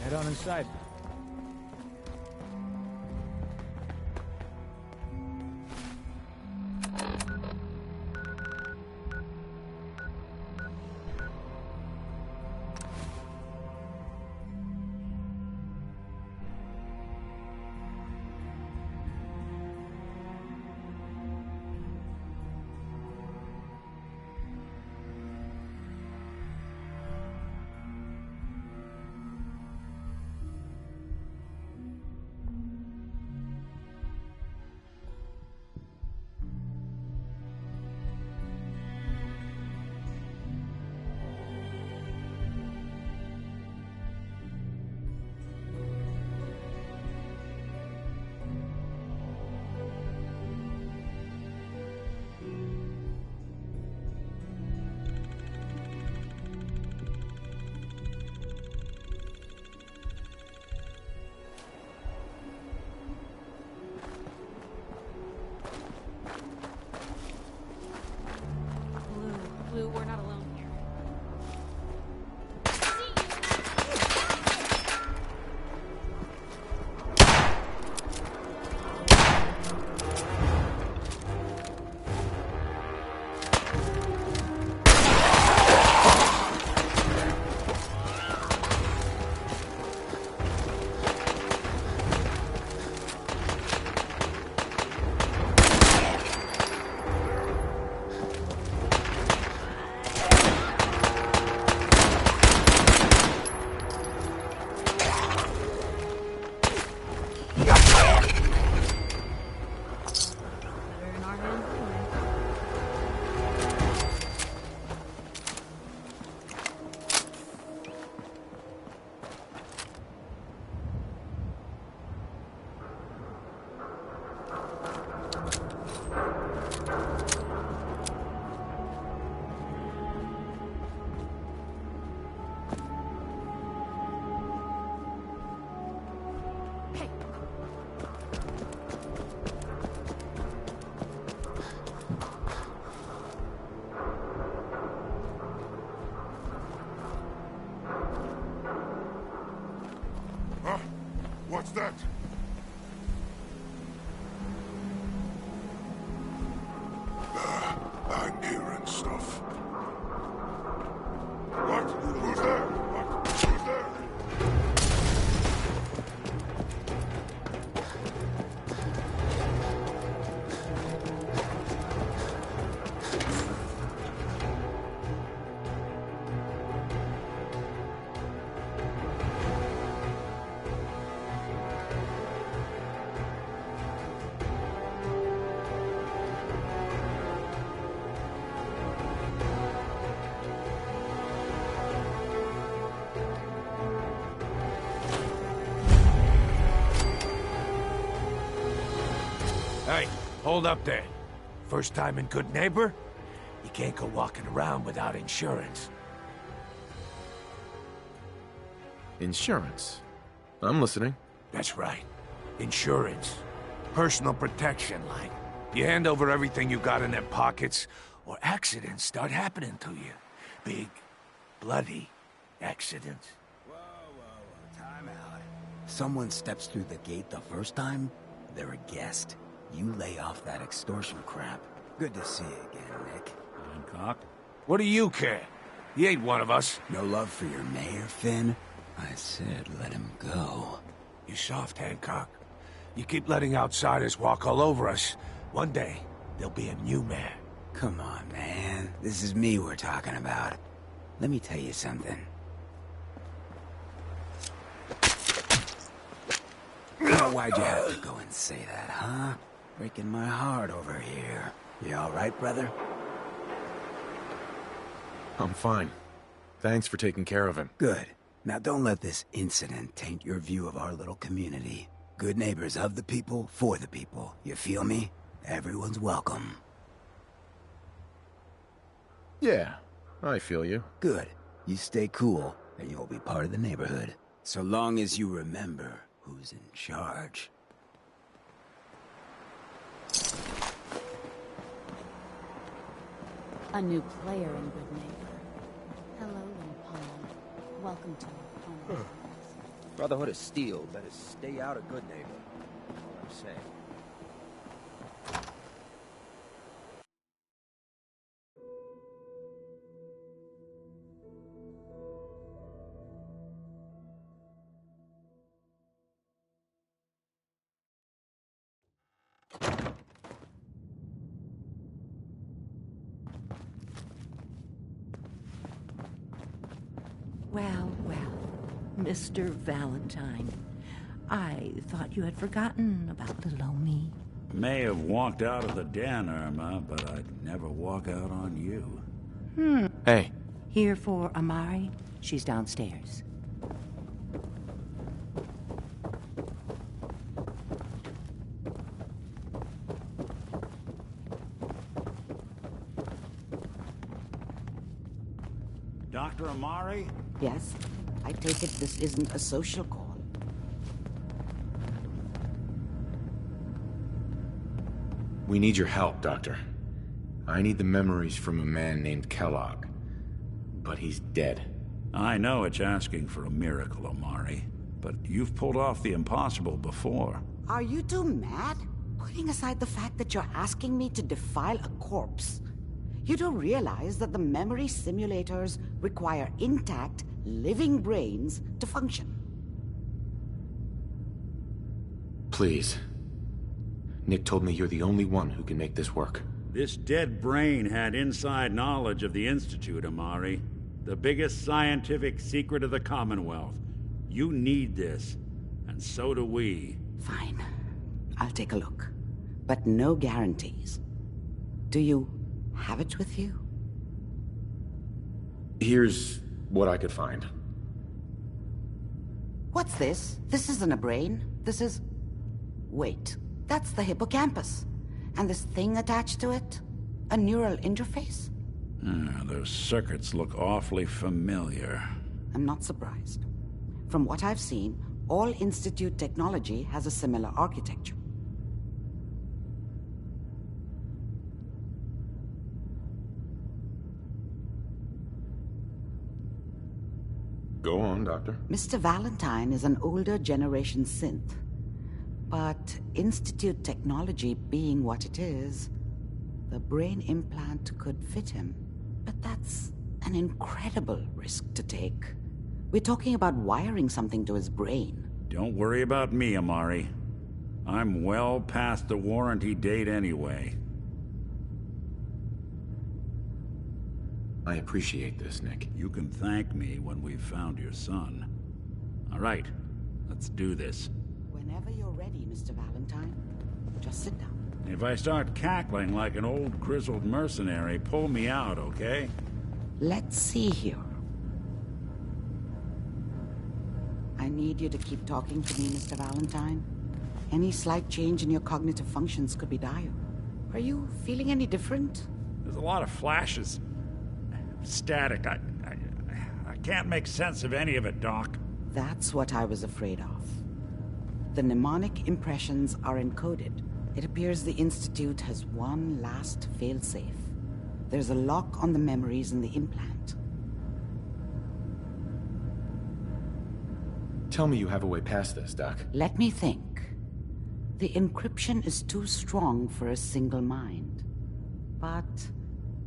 Head on inside. Blue, we're not alone here. Huh? What's that? I'm hearing stuff. What? Who's there? What? Who's there? Hey, hold up there. First time in Good Neighbor? You can't go walking around without insurance. Insurance? I'm listening. That's right. Insurance. Personal protection, like. You hand over everything you got in their pockets, or accidents start happening to you. Big, bloody accidents. Whoa, time out. Someone steps through the gate the first time, they're a guest. You lay off that extortion crap. Good to see you again, Nick. Hancock? What do you care? He ain't one of us. No love for your mayor, Finn? I said let him go. You soft, Hancock. You keep letting outsiders walk all over us. One day, there'll be a new man. Come on, man. This is me we're talking about. Let me tell you something. Now, why'd you have to go and say that, huh? Breaking my heart over here. You all right, brother? I'm fine. Thanks for taking care of him. Good. Now don't let this incident taint your view of our little community. Good neighbors of the people, for the people. You feel me? Everyone's welcome. Yeah, I feel you. Good. You stay cool, and you'll be part of the neighborhood. So long as you remember who's in charge. A new player in Good Neighbor. Hello, Limpon. Welcome to our home. Brotherhood of Steel better stay out of Good Neighbor. That's all I'm saying. Well, Mr. Valentine. I thought you had forgotten about little old me. May have walked out of the den, Irma, but I'd never walk out on you. Hey. Here for Amari? She's downstairs. Dr. Amari? Yes? I take it this isn't a social call. We need your help, Doctor. I need the memories from a man named Kellogg. But he's dead. I know it's asking for a miracle, Amari, but you've pulled off the impossible before. Are you two mad? Putting aside the fact that you're asking me to defile a corpse, you do realize that the memory simulators require intact, living brains to function. Please. Nick told me you're the only one who can make this work. This dead brain had inside knowledge of the Institute, Amari. The biggest scientific secret of the Commonwealth. You need this, and so do we. Fine. I'll take a look. But no guarantees. Do you have it with you? Here's what I could find. What's this? This isn't a brain. This is... Wait. That's the hippocampus. And this thing attached to it? A neural interface? Those circuits look awfully familiar. I'm not surprised. From what I've seen, all Institute technology has a similar architecture. Go on, Doctor. Mr. Valentine is an older generation synth. But Institute technology being what it is, the brain implant could fit him. But that's an incredible risk to take. We're talking about wiring something to his brain. Don't worry about me, Amari. I'm well past the warranty date anyway. I appreciate this, Nick. You can thank me when we've found your son. All right, let's do this. Whenever you're ready, Mr. Valentine, just sit down. If I start cackling like an old grizzled mercenary, pull me out, okay? Let's see here. I need you to keep talking to me, Mr. Valentine. Any slight change in your cognitive functions could be dire. Are you feeling any different? There's a lot of flashes. Static. I can't make sense of any of it, Doc. That's what I was afraid of. The mnemonic impressions are encoded. It appears the Institute has one last failsafe. There's a lock on the memories in the implant. Tell me you have a way past this, Doc. Let me think. The encryption is too strong for a single mind. But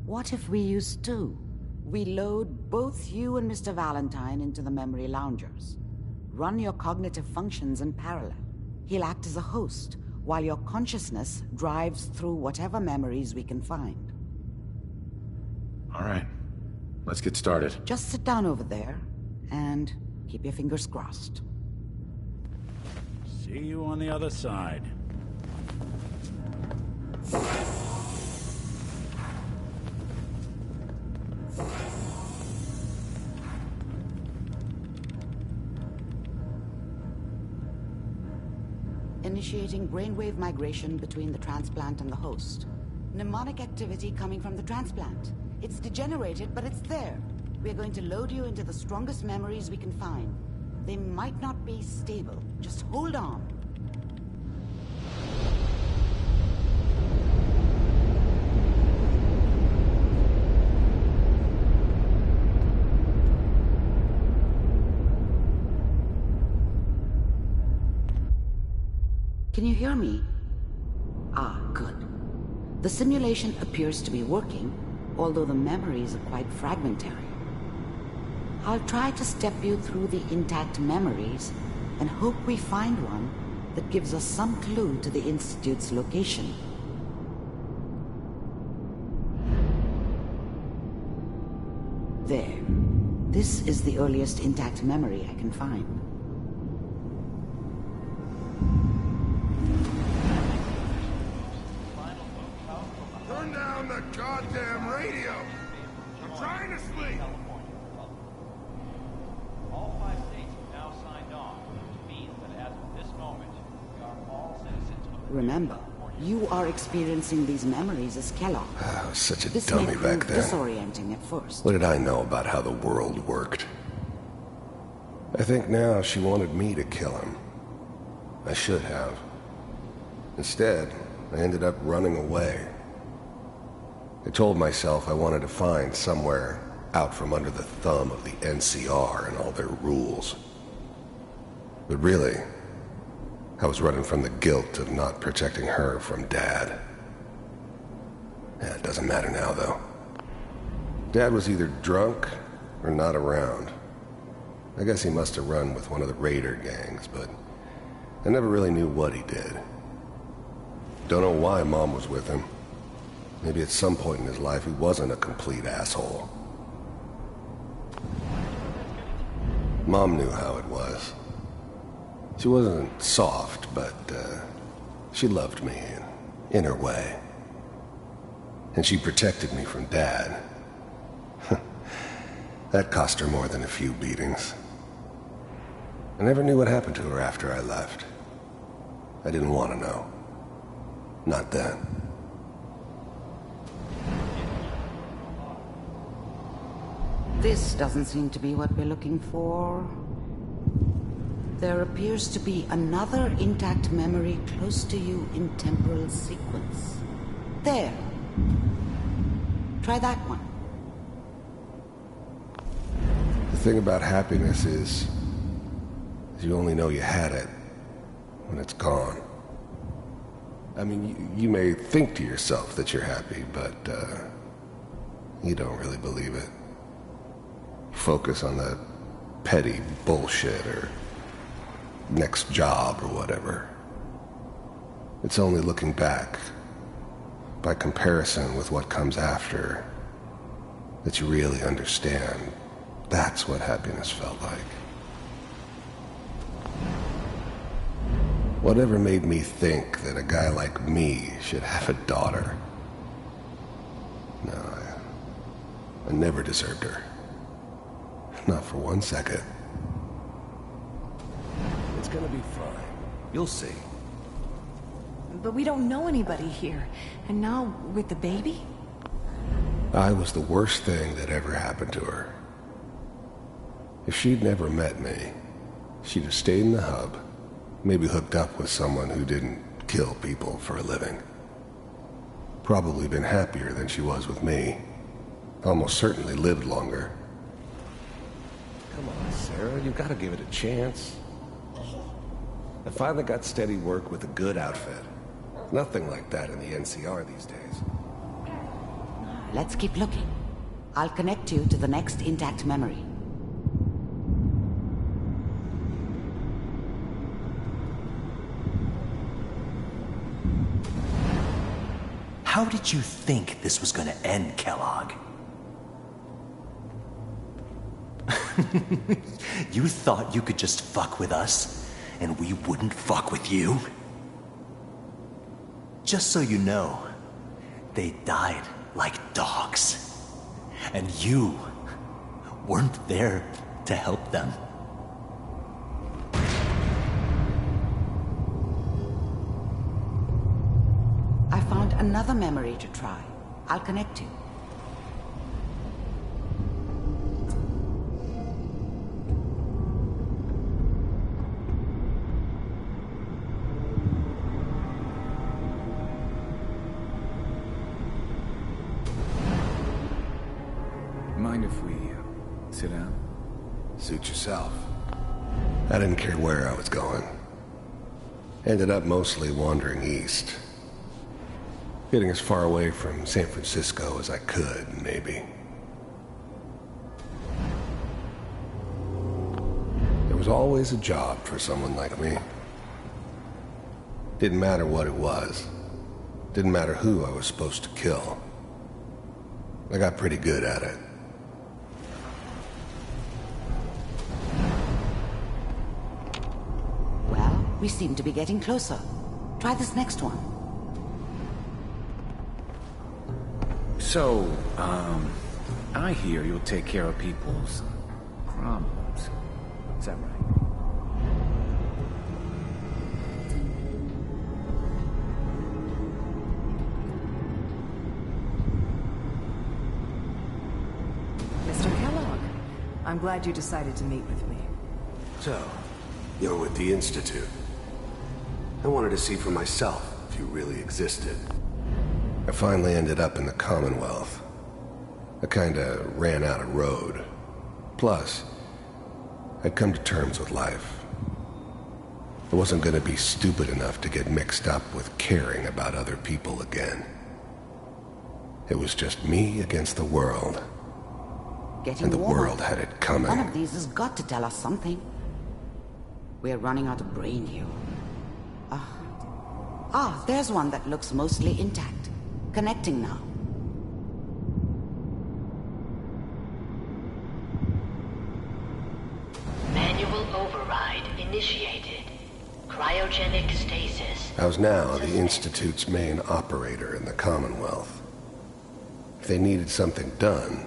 what if we use two? We load both you and Mr. Valentine into the memory loungers. Run your cognitive functions in parallel. He'll act as a host, while your consciousness drives through whatever memories we can find. All right. Let's get started. Just sit down over there, and keep your fingers crossed. See you on the other side. Initiating brainwave migration between the transplant and the host. Mnemonic activity coming from the transplant. It's degenerated, but it's there. We're going to load you into the strongest memories we can find. They might not be stable. Just hold on. Can you hear me? Ah, good. The simulation appears to be working, although the memories are quite fragmentary. I'll try to step you through the intact memories and hope we find one that gives us some clue to the Institute's location. There. This is the earliest intact memory I can find. Turn down the goddamn radio! I'm trying to sleep! All 5 states have now signed on, which means that as of this moment, we are all citizens of... Remember, you are experiencing these memories as Kellogg. I was such a This dummy may back prove then. disorienting at first. What did I know about how the world worked? I think now she wanted me to kill him. I should have. Instead, I ended up running away. I told myself I wanted to find somewhere out from under the thumb of the NCR and all their rules. But really, I was running from the guilt of not protecting her from Dad. It doesn't matter now, though. Dad was either drunk or not around. I guess he must have run with one of the raider gangs, but I never really knew what he did. Don't know why Mom was with him. Maybe at some point in his life he wasn't a complete asshole. Mom knew how it was. She wasn't soft, but she loved me in her way. And she protected me from Dad. That cost her more than a few beatings. I never knew what happened to her after I left. I didn't want to know. Not then. This doesn't seem to be what we're looking for. There appears to be another intact memory close to you in temporal sequence. There. Try that one. The thing about happiness is you only know you had it when it's gone. I mean, you may think to yourself that you're happy, but you don't really believe it. Focus on the petty bullshit or next job or whatever. It's only looking back, by comparison with what comes after, that you really understand. That's what happiness felt like. Whatever made me think that a guy like me should have a daughter? No, I never deserved her. Not for 1 second. It's gonna be fine. You'll see. But we don't know anybody here. And now, with the baby? I was the worst thing that ever happened to her. If she'd never met me, she'd have stayed in the hub, maybe hooked up with someone who didn't kill people for a living. Probably been happier than she was with me. Almost certainly lived longer. Come on, Sarah, you've got to give it a chance. I finally got steady work with a good outfit. Nothing like that in the NCR these days. Let's keep looking. I'll connect you to the next intact memory. How did you think this was gonna end, Kellogg? You thought you could just fuck with us, and we wouldn't fuck with you? Just so you know, they died like dogs. And you weren't there to help them. I found another memory to try. I'll connect you. Mind if we sit down? Suit yourself. I didn't care where I was going. Ended up mostly wandering east. Getting as far away from San Francisco as I could, maybe. There was always a job for someone like me. Didn't matter what it was. Didn't matter who I was supposed to kill. I got pretty good at it. Well, we seem to be getting closer. Try this next one. So, I hear you'll take care of people's problems. Is that right? Mr. Kellogg, I'm glad you decided to meet with me. So, you're with the Institute. I wanted to see for myself if you really existed. I finally ended up in the Commonwealth. I kinda ran out of road. Plus, I'd come to terms with life. I wasn't gonna be stupid enough to get mixed up with caring about other people again. It was just me against the world. Getting And the warmer. world had it coming. One of these has got to tell us something. We're running out of brain here. There's one that looks mostly intact. Connecting now. Manual override initiated. Cryogenic stasis. I was now the Institute's main operator in the Commonwealth. If they needed something done,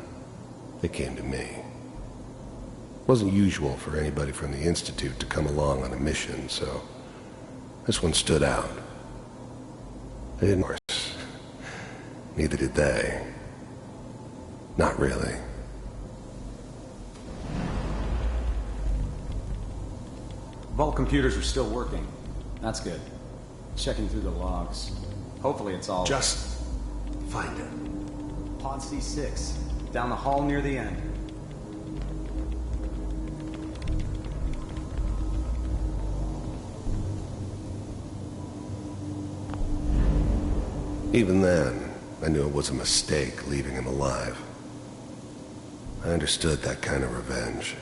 they came to me. It wasn't usual for anybody from the Institute to come along on a mission, so this one stood out. They didn't worse. Neither did they. Not really. Vault computers are still working. That's good. Checking through the logs. Hopefully it's all... Just find it. Pod C6. Down the hall near the end. Even then, I knew it was a mistake leaving him alive. I understood that kind of revenge.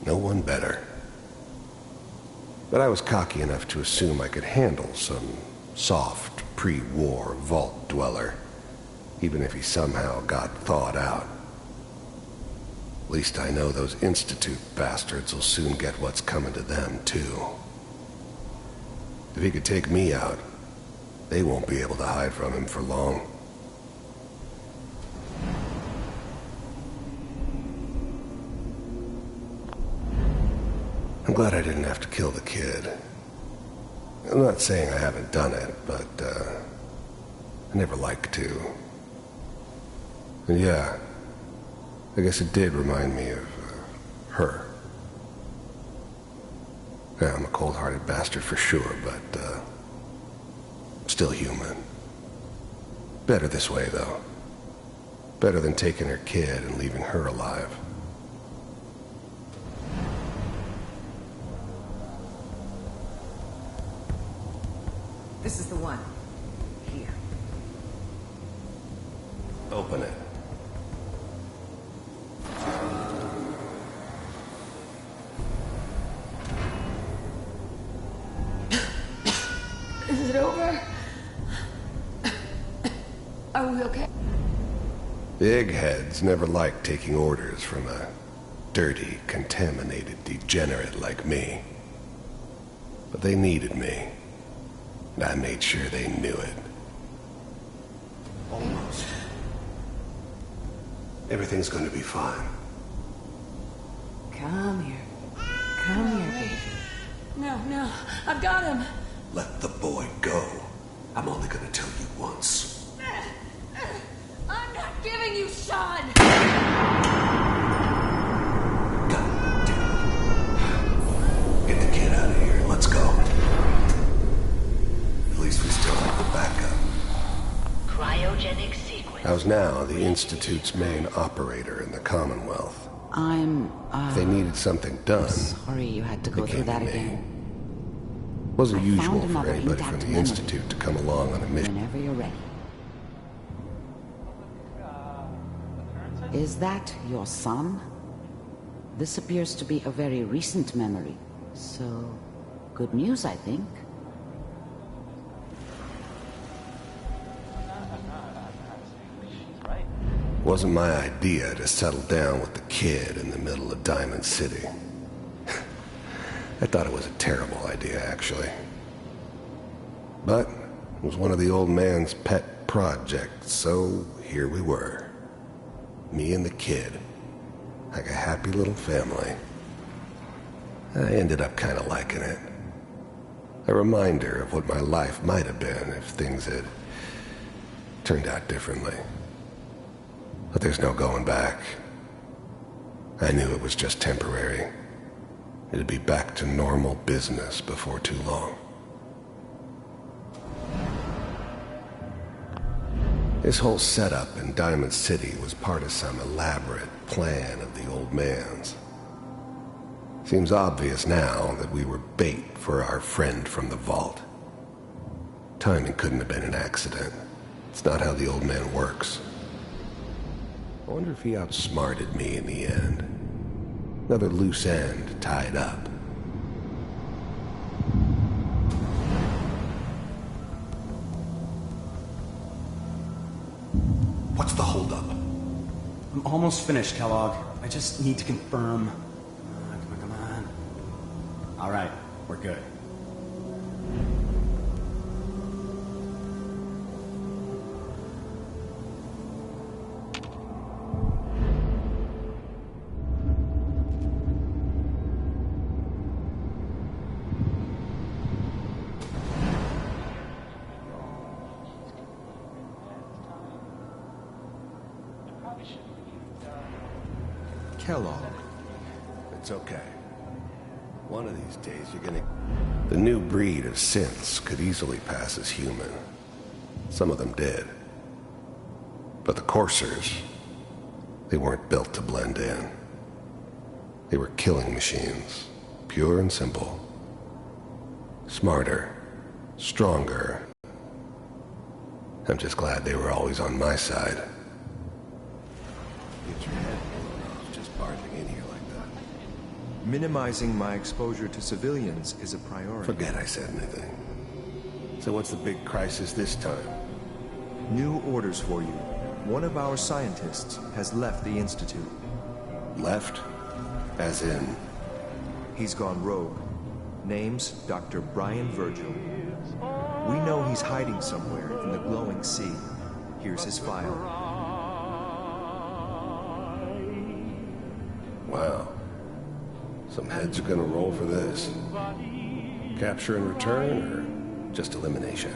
No one better. But I was cocky enough to assume I could handle some soft, pre-war vault dweller, even if he somehow got thawed out. At least I know those Institute bastards will soon get what's coming to them, too. If he could take me out, they won't be able to hide from him for long. I'm glad I didn't have to kill the kid. I'm not saying I haven't done it, but, I never like to. And yeah, I guess it did remind me of, her. Yeah, I'm a cold-hearted bastard for sure, but, still human. Better this way, though. Better than taking her kid and leaving her alive. This is the one. Here. Open it. it over? Are we okay? Big heads never liked taking orders from a dirty, contaminated degenerate like me. But they needed me, and I made sure they knew it. Almost. Everything's going to be fine. Come here. Come here, baby. No, I've got him. Let the boy go. I'm only going to tell you once. I'm not giving you Sean! God damn it. Get the kid out of here. Let's go. At least we still have the backup. Cryogenic sequence. I was now the Institute's main operator in the Commonwealth. If they needed something done, sorry you had to go through that again. Wasn't I usual found for another anybody from intact the memory. Institute to come along on a mission. Whenever you're ready. Is that your son? This appears to be a very recent memory. So, good news, I think. Wasn't my idea to settle down with the kid in the middle of Diamond City. I thought it was a terrible idea, actually. But it was one of the old man's pet projects, so here we were. Me and the kid. Like a happy little family. I ended up kind of liking it. A reminder of what my life might have been if things had turned out differently. But there's no going back. I knew it was just temporary. It'd be back to normal business before too long. This whole setup in Diamond City was part of some elaborate plan of the old man's. Seems obvious now that we were bait for our friend from the vault. Timing couldn't have been an accident. It's not how the old man works. I wonder if he outsmarted me in the end. Another loose end tied up. What's the holdup? I'm almost finished, Kellogg. I just need to confirm. Come on. All right, we're good. Kellogg. It's okay. One of these days you're gonna... The new breed of synths could easily pass as human. Some of them did. But the coursers, they weren't built to blend in. They were killing machines, pure and simple. Smarter, stronger. I'm just glad they were always on my side. Get your head blown off just barging in here like that. Minimizing my exposure to civilians is a priority. Forget I said anything. So what's the big crisis this time? New orders for you. One of our scientists has left the Institute. Left? As in? He's gone rogue. Name's Dr. Brian Virgil. We know he's hiding somewhere in the glowing sea. Here's his file. Wow. Some heads are gonna roll for this. Capture and return, or just elimination?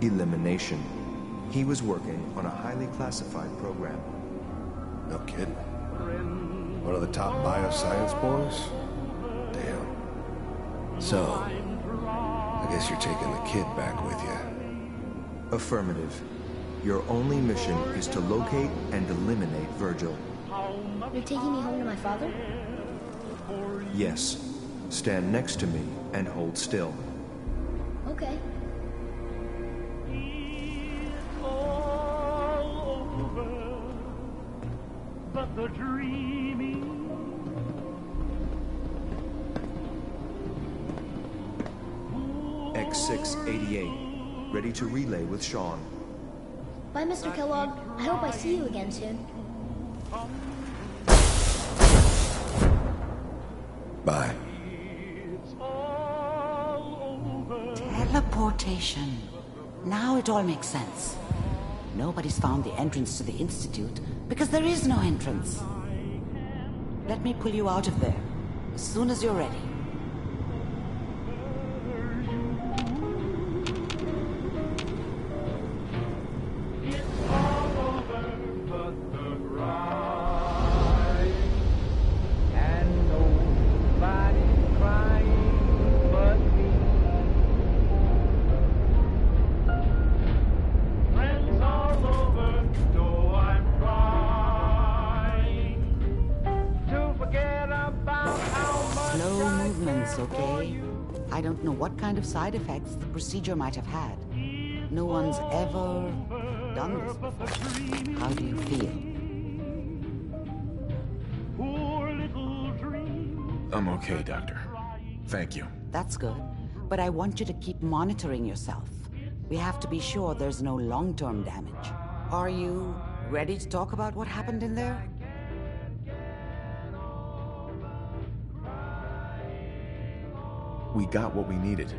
Elimination. He was working on a highly classified program. No kidding. One of the top bioscience boys? Damn. So, I guess you're taking the kid back with you. Affirmative. Your only mission is to locate and eliminate Virgil. You're taking me home to my father? Yes. Stand next to me and hold still. Okay. But the dreaming. X688. Ready to relay with Sean. Bye, Mr. Kellogg. I hope I see you again soon. Bye. Teleportation. Now it all makes sense. Nobody's found the entrance to the Institute because there is no entrance. Let me pull you out of there as soon as you're ready. Slow movements, okay? I don't know what kind of side effects the procedure might have had. No one's ever done this before. How do you feel? I'm okay, Doctor. Thank you. That's good, but I want you to keep monitoring yourself. We have to be sure there's no long-term damage. Are you ready to talk about what happened in there? We got what we needed.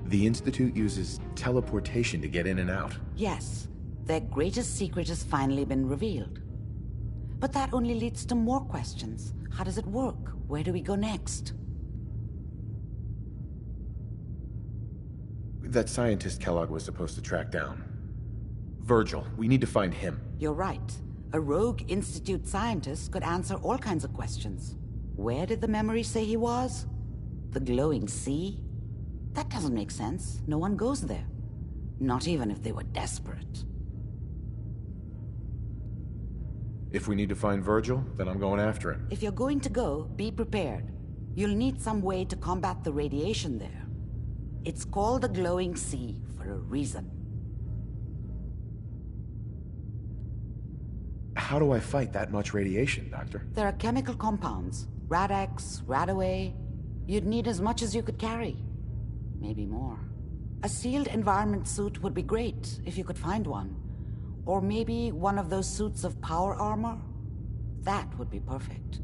The Institute uses teleportation to get in and out. Yes, their greatest secret has finally been revealed. But that only leads to more questions. How does it work? Where do we go next? That scientist Kellogg was supposed to track down. Virgil, we need to find him. You're right. A rogue Institute scientist could answer all kinds of questions. Where did the memory say he was? The glowing sea? That doesn't make sense. No one goes there. Not even if they were desperate. If we need to find Virgil, then I'm going after him. If you're going to go, be prepared. You'll need some way to combat the radiation there. It's called the glowing sea for a reason. How do I fight that much radiation, Doctor? There are chemical compounds. Rad-X, Radaway. You'd need as much as you could carry. Maybe more. A sealed environment suit would be great, if you could find one. Or maybe one of those suits of power armor? That would be perfect.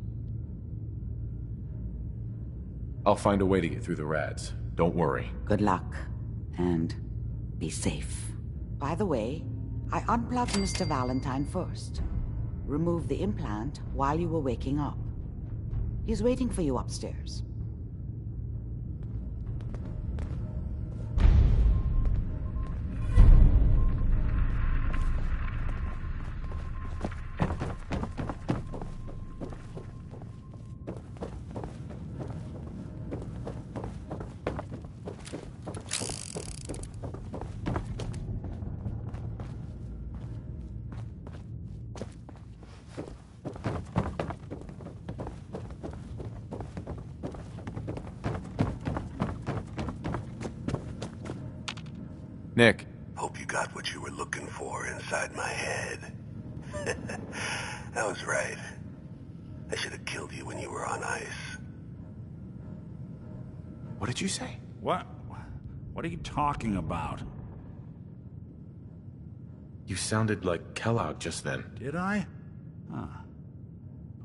I'll find a way to get through the rads. Don't worry. Good luck. And be safe. By the way, I unplugged Mr. Valentine first. Removed the implant while you were waking up. He's waiting for you upstairs. Nick. Hope you got what you were looking for inside my head. I was right. I should have killed you when you were on ice. What did you say? What are you talking about? You sounded like Kellogg just then. Did I? Huh.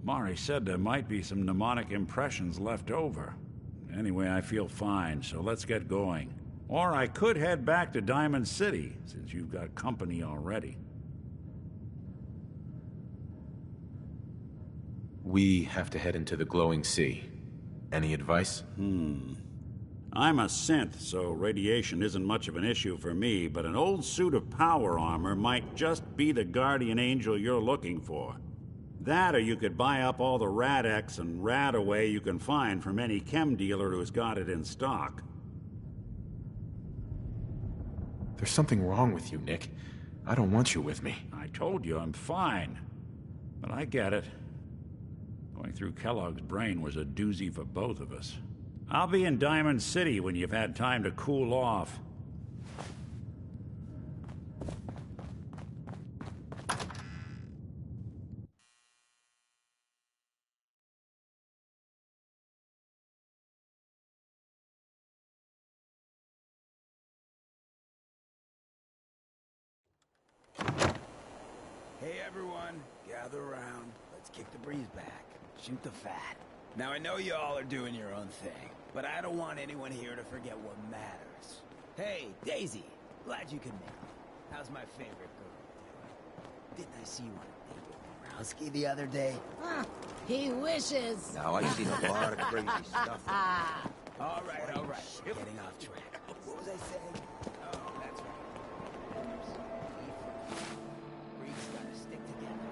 Amari said there might be some mnemonic impressions left over. Anyway, I feel fine, so let's get going. Or I could head back to Diamond City, since you've got company already. We have to head into the glowing sea. Any advice? I'm a synth, so radiation isn't much of an issue for me, but an old suit of power armor might just be the guardian angel you're looking for. That, or you could buy up all the Rad-X and Radaway you can find from any chem dealer who's got it in stock. There's something wrong with you, Nick. I don't want you with me. I told you I'm fine. But I get it. Going through Kellogg's brain was a doozy for both of us. I'll be in Diamond City when you've had time to cool off. everyone, gather around. Let's kick the breeze back. Shoot the fat. Now, I know you all are doing your own thing, but I don't want anyone here to forget what matters. Hey, Daisy, glad you could make it. How's my favorite girl doing? Didn't I see you on a date with Borowski the other day? He wishes. No, I've seen a lot of crazy stuff. All right. Getting off track. What was I saying? Oh, that's right. Freaks gotta stick together.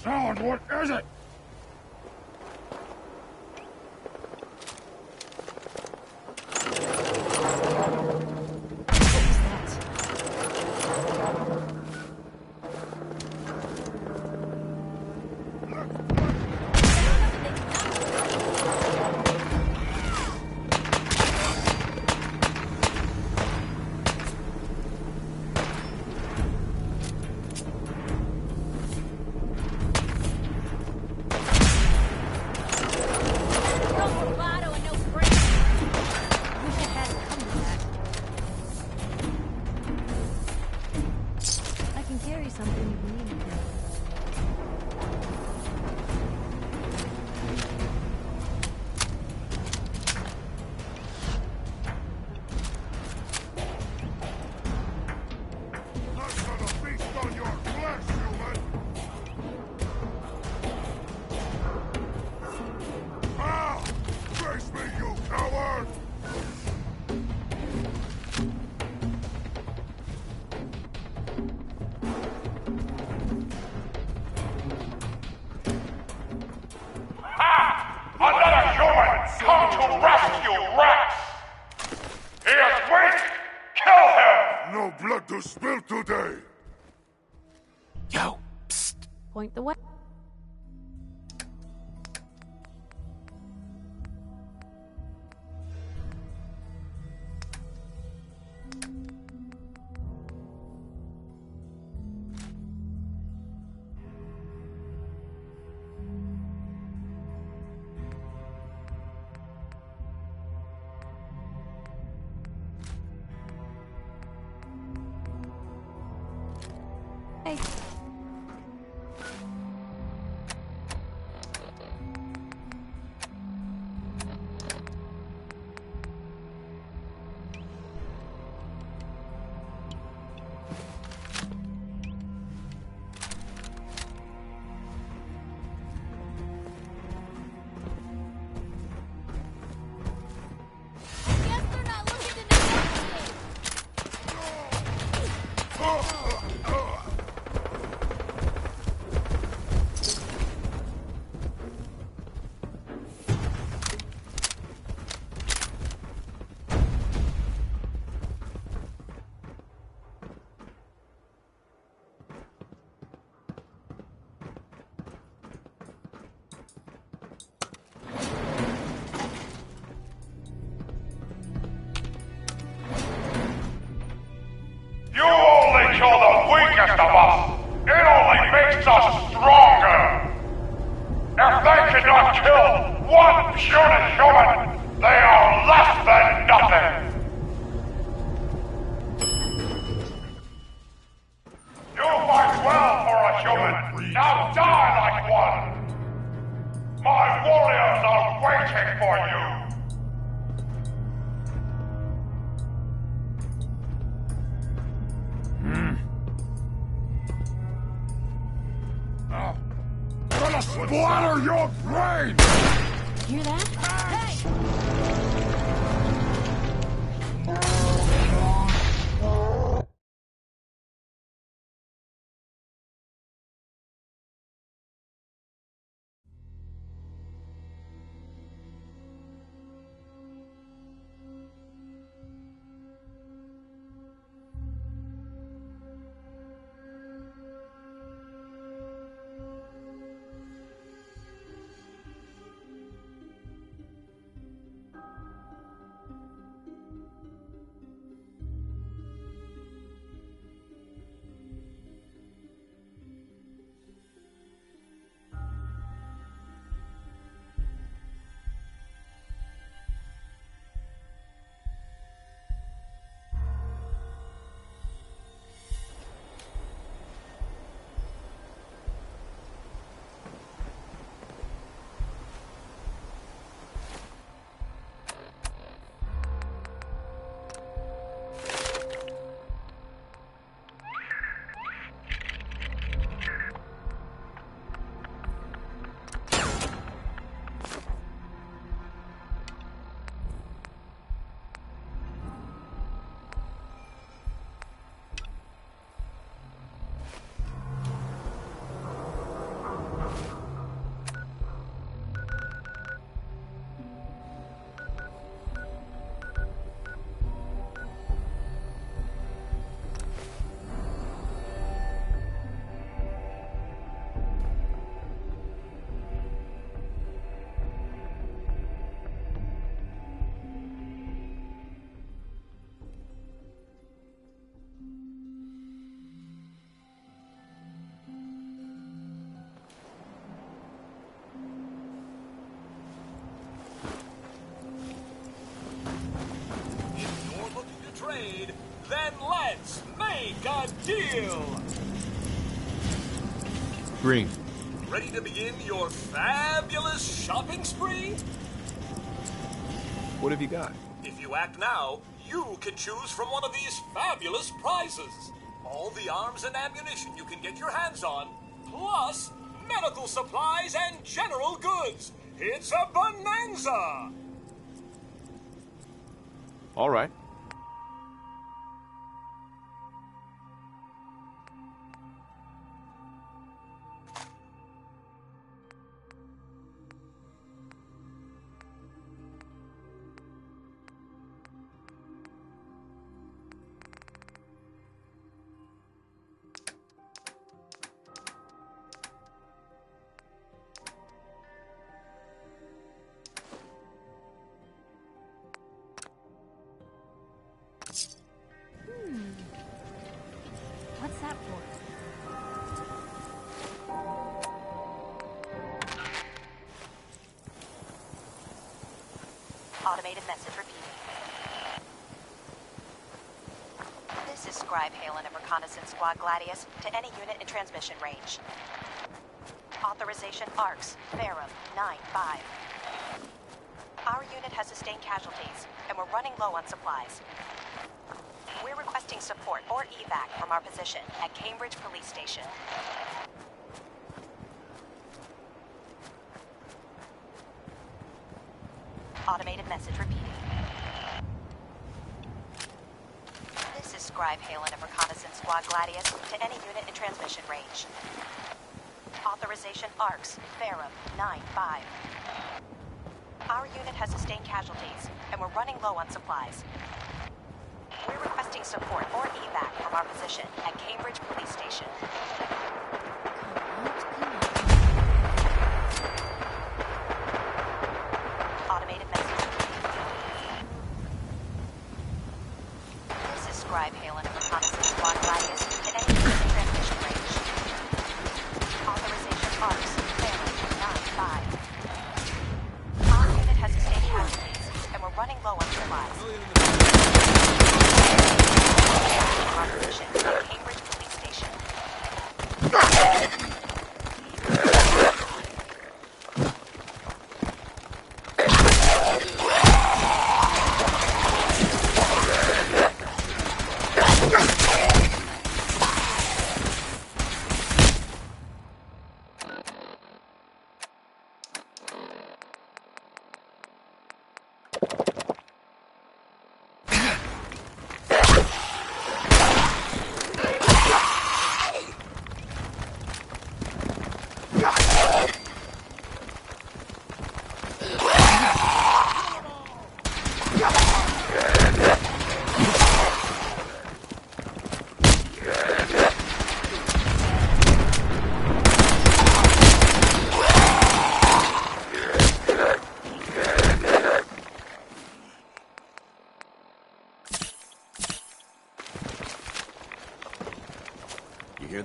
Sound, what is it? To spill today. Yo, psst. Point the way. If they cannot kill one puny human, they are less than nothing! You fight well for a human, now die like one! My warriors are waiting for you! I'm gonna splatter your brain! Hear that? Hey! Then let's make a deal! Green. Ready to begin your fabulous shopping spree? What have you got? If you act now, you can choose from one of these fabulous prizes. All the arms and ammunition you can get your hands on, plus medical supplies and general goods. It's a bonanza! All right. What's that for? Automated message repeating. This is Scribe Halen of Reconnaissance Squad Gladius to any unit in transmission range. Authorization ARCS, Verum 9-5. Our unit has sustained casualties, and we're running low on supplies. We're requesting support or evac from our position at Cambridge Police Station. Automated message repeating. This is Scribe Halen of Reconnaissance Squad Gladius to any unit in transmission range. Authorization ARCS, Verum 9-5. Our unit has sustained casualties, and we're running low on supplies. We're requesting support or evac from our position at Cambridge Police Station. Automated message. This is Scribe Halen of Reconnaissance Squad Gladius in any unit in transmission range. Authorization ARCS, Verum 9-5.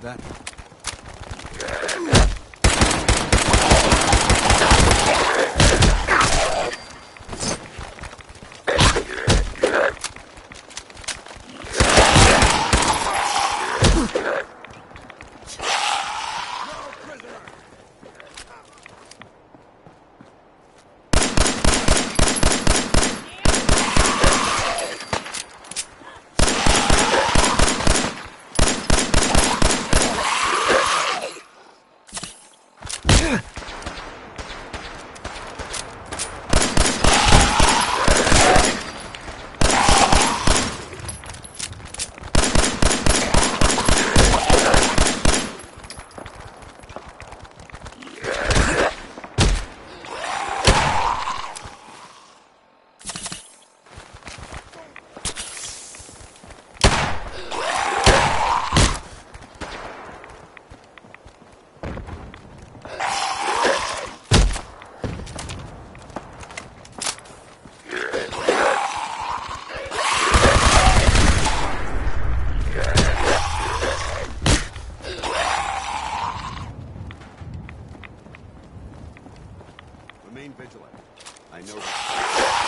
heard that? Remain vigilant. I know that.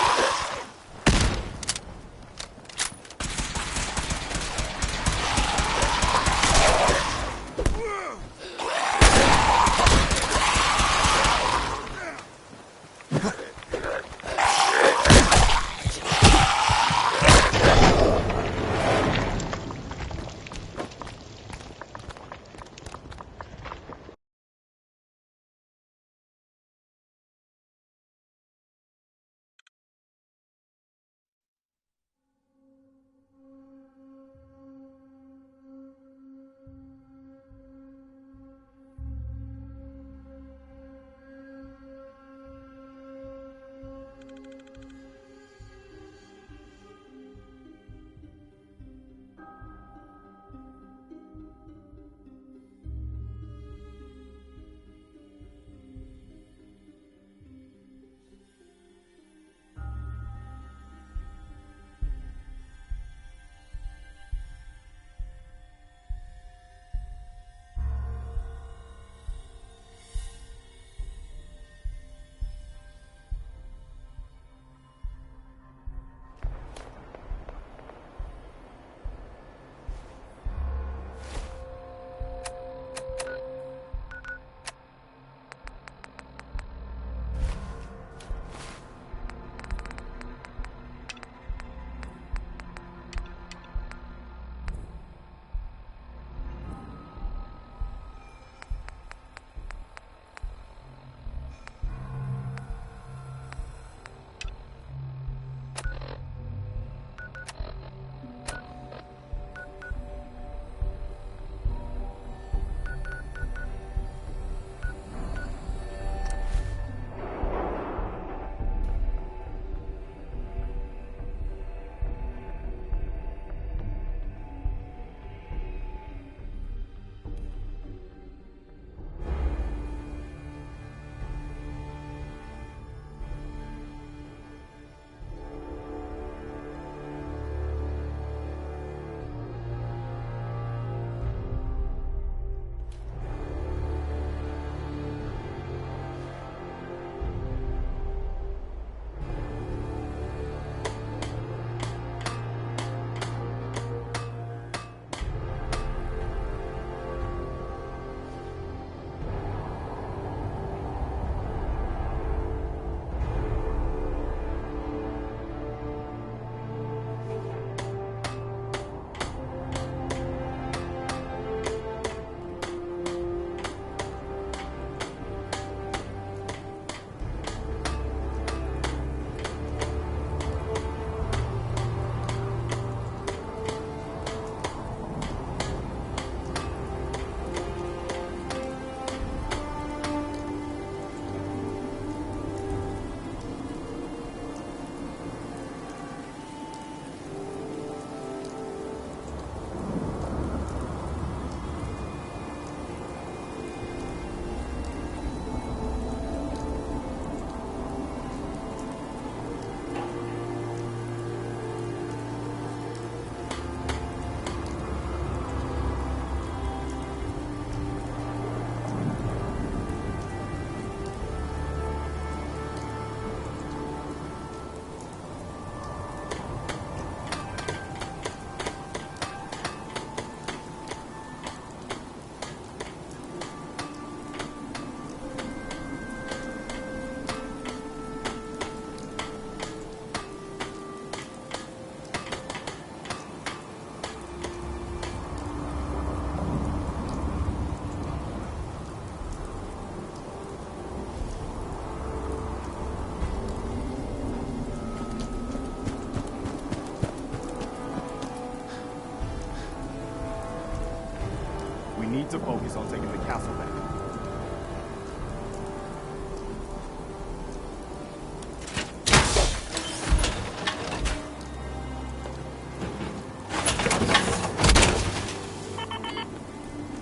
to focus on taking the castle back.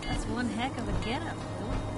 That's one heck of a getup, Bill.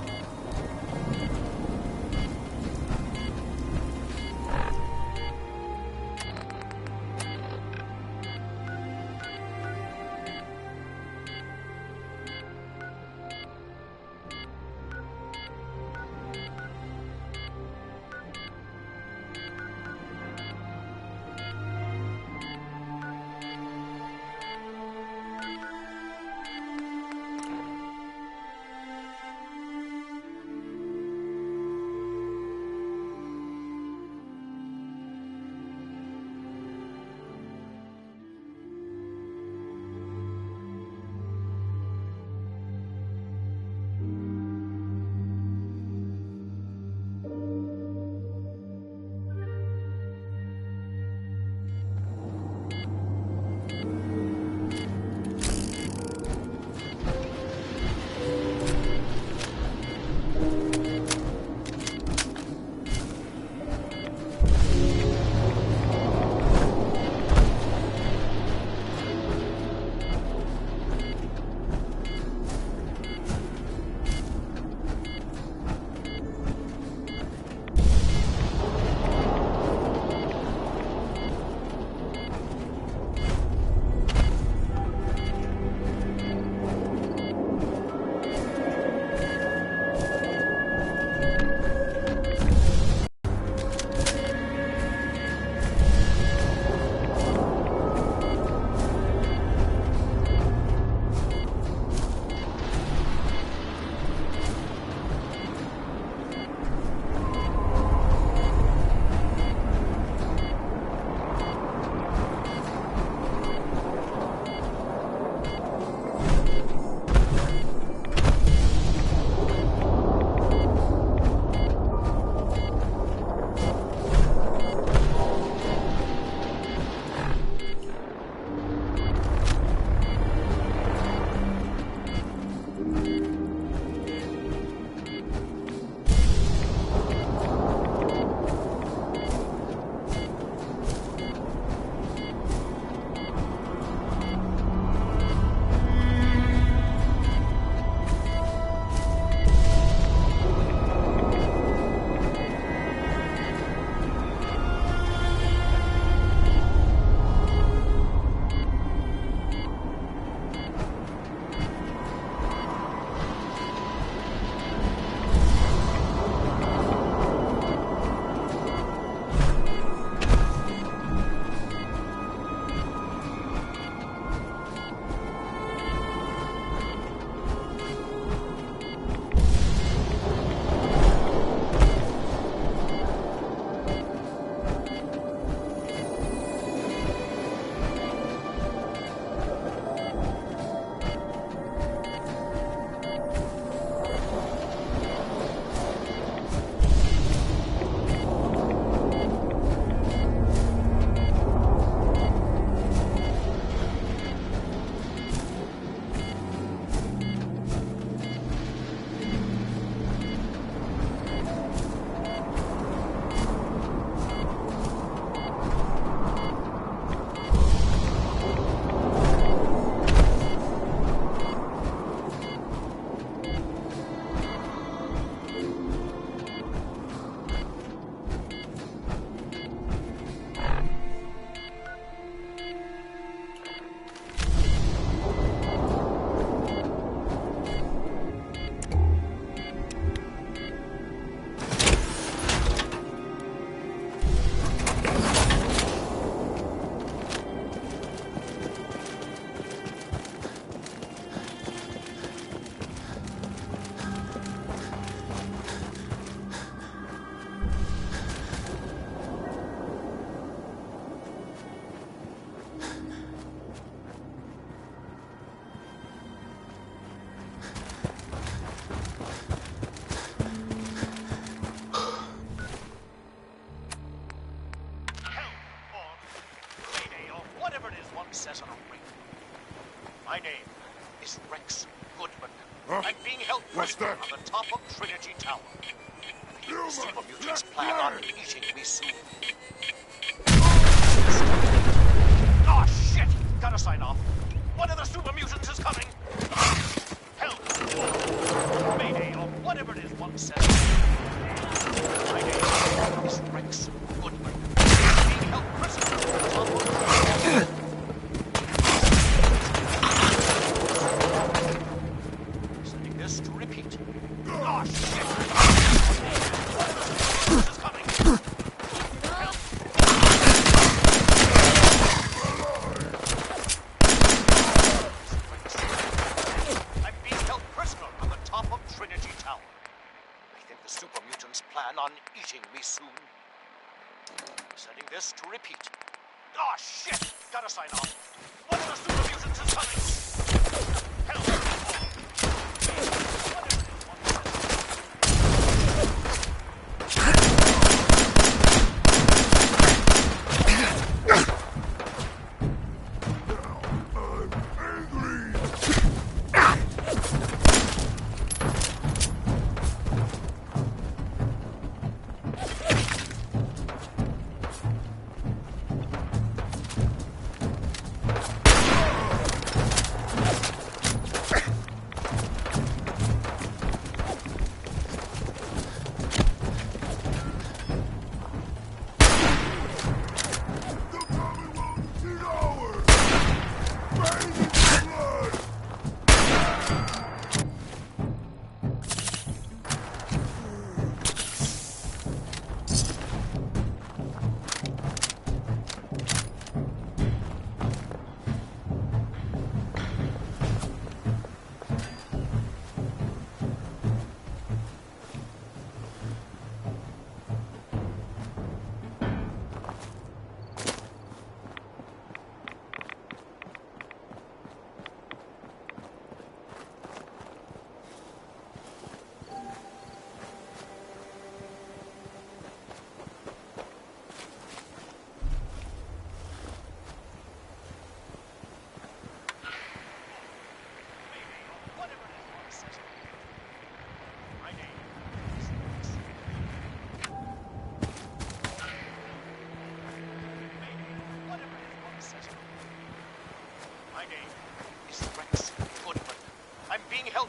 says on a ring. My name is Rex Goodman. I'm being held prisoner on the top of Trinity Tower. The super mutants plan on eating me soon. Oh shit! Gotta sign off. One of the super mutants is coming. Help! Mayday or whatever it is one says. My name is Rex Goodman. Being held prisoner on the top of Sending this to repeat. Oh shit! One of the super mutants is coming. Help! I'm being held prisoner on the top of Trinity Tower. I think the super mutants plan on eating me soon. Setting this to repeat. Oh shit! Gotta sign off. One of the super mutants is coming. Help!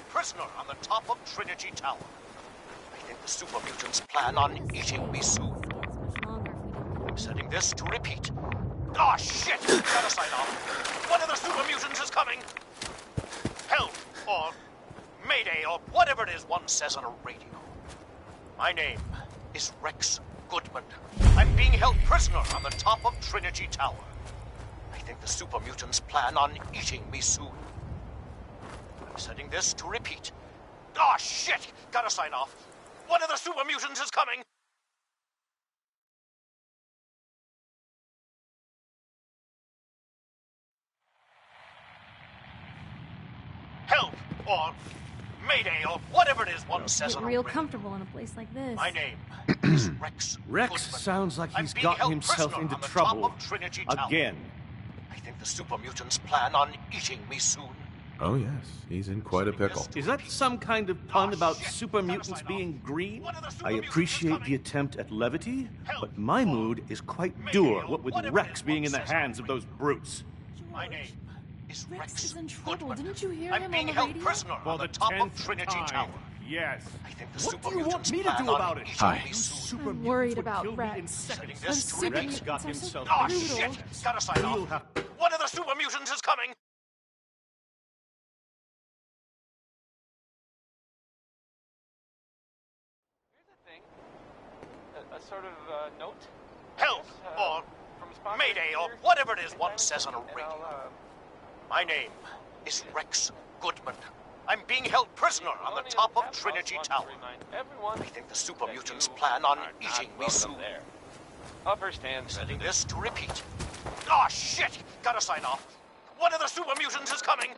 Prisoner on the top of Trinity Tower. I think the super mutants plan on eating me soon. I'm setting this to repeat. Oh shit! Gotta sign off. One of the super mutants is coming. Help or Mayday or whatever it is one says on a radio. My name is Rex Goodman. I'm being held prisoner on the top of Trinity Tower. I think the super mutants plan on eating me soon. Setting this to repeat. Oh shit! Gotta sign off. One of the super mutants is coming. Help or Mayday or whatever it is one says on a real radio. comfortable in a place like this. My name is Rex. Rex Goodman. sounds like I'm he's being gotten held himself prisoner into on the trouble top of Trinity Tower. again. I think the super mutants plan on eating me soon. Oh, yes. He's in quite a pickle. Is that some kind of pun about super mutants being green? I appreciate the attempt at levity, but my mood is quite dour, what with Rex being in the hands of those brutes. My name is Rex is in trouble. Goodman. Didn't you hear I'm him being on the held radio? prisoner on the top of Trinity Tower. Yes. I think the What super do you want mutants me to plan do on about it? eating Hi. me soon. Super I'm mutants worried would about kill me in Rex. Setting seconds. this to super repeat. Rex got mutants are so himself. Oh brutal. shit! Gotta sign You'll off. have One of the super mutants is coming. A sort of note? Help or Mayday or whatever it is one says on a radio. My name is Rex Goodman. I'm being held prisoner on the top of Trinity Tower. I think the super mutants plan on eating me soon. Firsthand. Setting this to repeat. Oh shit! Gotta sign off. One of the super mutants is coming.